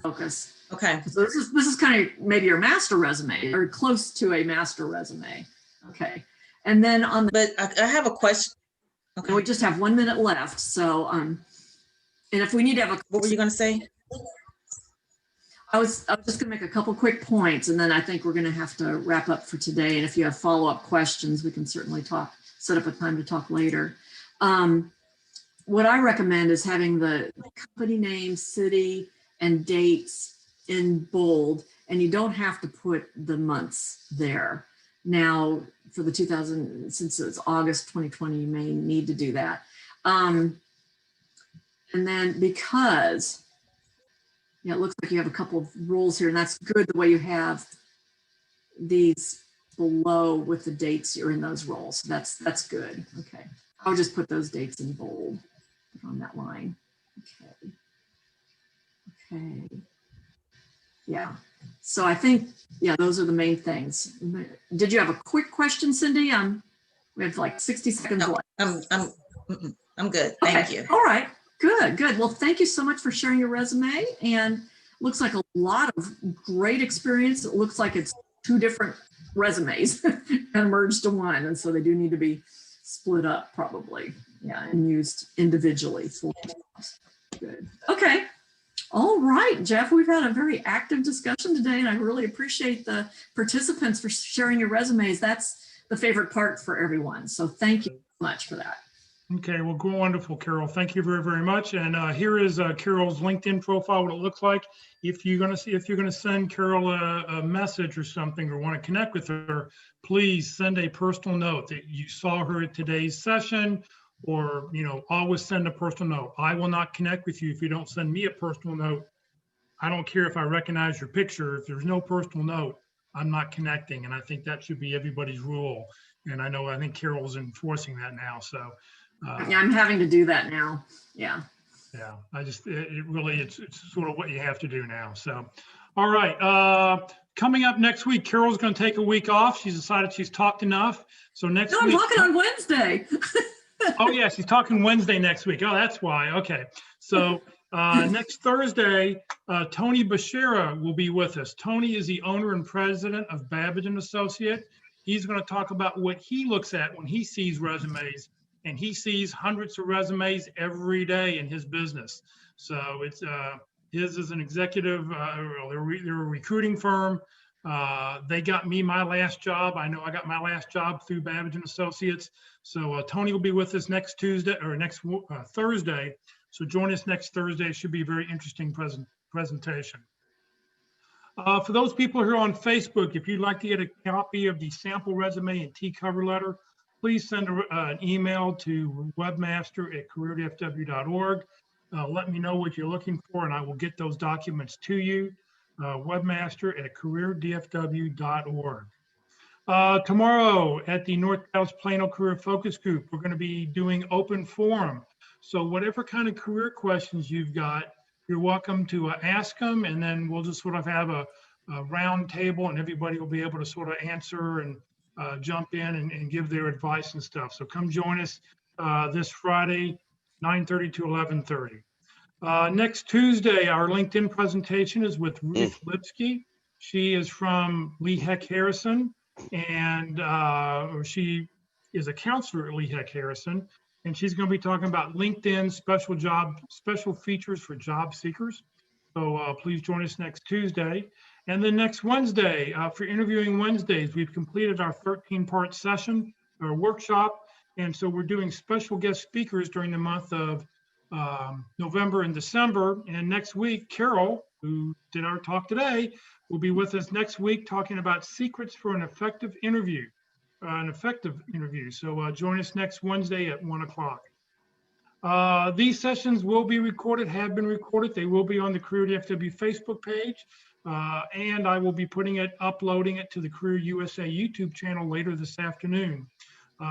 Focus. Okay. So this is kind of maybe your master resume or close to a master resume. Okay. And then on the, But I have a question. Okay. we just have 1 minute left. So, and if we need to have a, What were you going to say? I was just gonna make a couple quick points and then I think we're gonna have to wrap up for today. And if you have follow-up questions, we can certainly set up a time to talk later. What I recommend is having the company name, city, and dates in bold, and you don't have to put the months there. Now, for the since it's August 2020, you may need to do that. And then because, it looks like you have a couple of rules here, and that's good the way you have these below with the dates you're in those roles. So that's good. Okay. I'll just put those dates in bold on that line. Okay. Okay. Yeah. So I think, those are the main things. Did you have a quick question, Cindy? We have like 60 seconds left. I'm good. Thank you. All right. Good. Well, thank you so much for sharing your resume. And looks like a lot of great experience. It looks like it's 2 different resumes and merged to one. And so they do need to be split up probably. Yeah, and used individually. Good. Okay. All right, Jeff, we've had a very active discussion today, and I really appreciate the participants for sharing your resumes. That's the favorite part for everyone. So thank you so much for that. Okay, well, wonderful, Carol. Thank you very, very much. And here is Carol's LinkedIn profile, what it looks like. If you're going to send Carol a message or something or want to connect with her, please send a personal note that you saw her at today's session, or, always send a personal note. I will not connect with you if you don't send me a personal note. I don't care if I recognize your picture. If there's no personal note, I'm not connecting. And I think that should be everybody's rule. And I think Carol's enforcing that now. So yeah, I'm having to do that now. Yeah. Yeah, it's sort of what you have to do now. So, all right. Coming up next week, Carol's going to take a week off. She's decided she's talked enough. So next week. I'm talking on Wednesday. Oh yeah, she's talking Wednesday next week. Oh, that's why. Okay. So Next Thursday, Tony Bashira will be with us. Tony is the owner and president of Babbage and Associate. He's going to talk about what he looks at when he sees resumes, and he sees hundreds of resumes every day in his business. So it's his is an executive, they're a recruiting firm. They got me my last job. I know I got my last job through Babbage and Associates. So Tony will be with us next Tuesday or next Thursday. So join us next Thursday. It should be a very interesting presentation. For those people who are on Facebook, if you'd like to get a copy of the sample resume and T cover letter, please send an email to webmaster@careerdfw.org. Let me know what you're looking for, and I will get those documents to you. Webmaster@careerdfw.org. Tomorrow at the North Dallas Plano Career Focus Group, we're going to be doing open forum. So whatever kind of career questions you've got, you're welcome to ask them, and then we'll just sort of have a round table, and everybody will be able to sort of answer and jump in and give their advice and stuff. So come join us this Friday, 9:30 to 11:30. Next Tuesday, our LinkedIn presentation is with Ruth Lipsky. She is from Lee Heck Harrison, and she is a counselor at Lee Heck Harrison. And she's going to be talking about LinkedIn special features for job seekers. So please join us next Tuesday. And then next Wednesday, for Interviewing Wednesdays, we've completed our 13-part session or workshop. And so we're doing special guest speakers during the month of November and December. And next week, Carol, who did our talk today, will be with us next week talking about secrets for an effective interview. So join us next Wednesday at 1 o'clock. These sessions will be recorded, have been recorded. They will be on the Career DFW Facebook page. And I will be uploading it to the Career USA YouTube channel later this afternoon.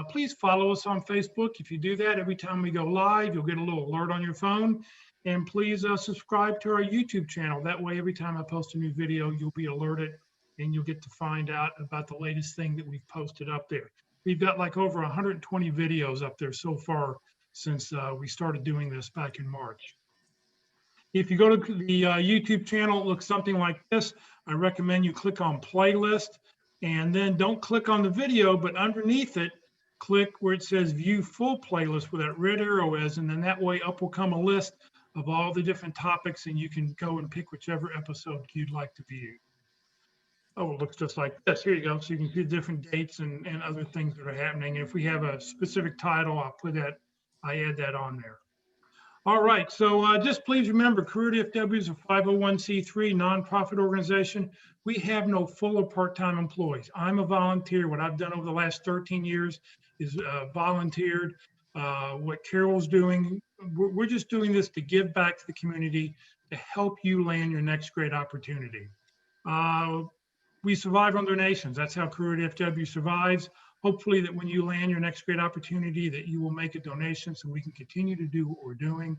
Please follow us on Facebook. If you do that, every time we go live, you'll get a little alert on your phone. And please subscribe to our YouTube channel. That way, every time I post a new video, you'll be alerted and you'll get to find out about the latest thing that we've posted up there. We've got like over 120 videos up there so far since we started doing this back in March. If you go to the YouTube channel, it looks something like this. I recommend you click on playlist, and then don't click on the video, but underneath it, click where it says view full playlist where that red arrow is, and then that way up will come a list of all the different topics, and you can go and pick whichever episode you'd like to view. Oh, it looks just like this. Here you go. So you can see the different dates and other things that are happening. And if we have a specific title, I add that on there. All right. So just please remember, Career DFW is a 501c3 nonprofit organization. We have no full or part-time employees. I'm a volunteer. What I've done over the last 13 years is volunteered. What Carol's doing, we're just doing this to give back to the community to help you land your next great opportunity. We survive on donations. That's how Career DFW survives. Hopefully that when you land your next great opportunity that you will make a donation so we can continue to do what we're doing.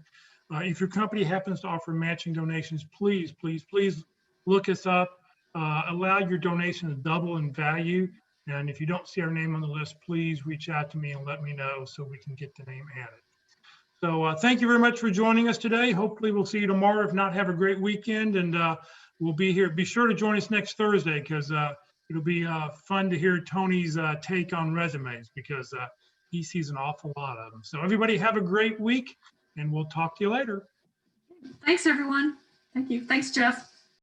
If your company happens to offer matching donations, please, please, please look us up. Allow your donation to double in value. And if you don't see our name on the list, please reach out to me and let me know so we can get the name added. So thank you very much for joining us today. Hopefully we'll see you tomorrow. If not, have a great weekend, and we'll be here. Be sure to join us next Thursday because it'll be fun to hear Tony's take on resumes because he sees an awful lot of them. So everybody have a great week, and we'll talk to you later. Thanks, everyone. Thank you. Thanks, Jeff.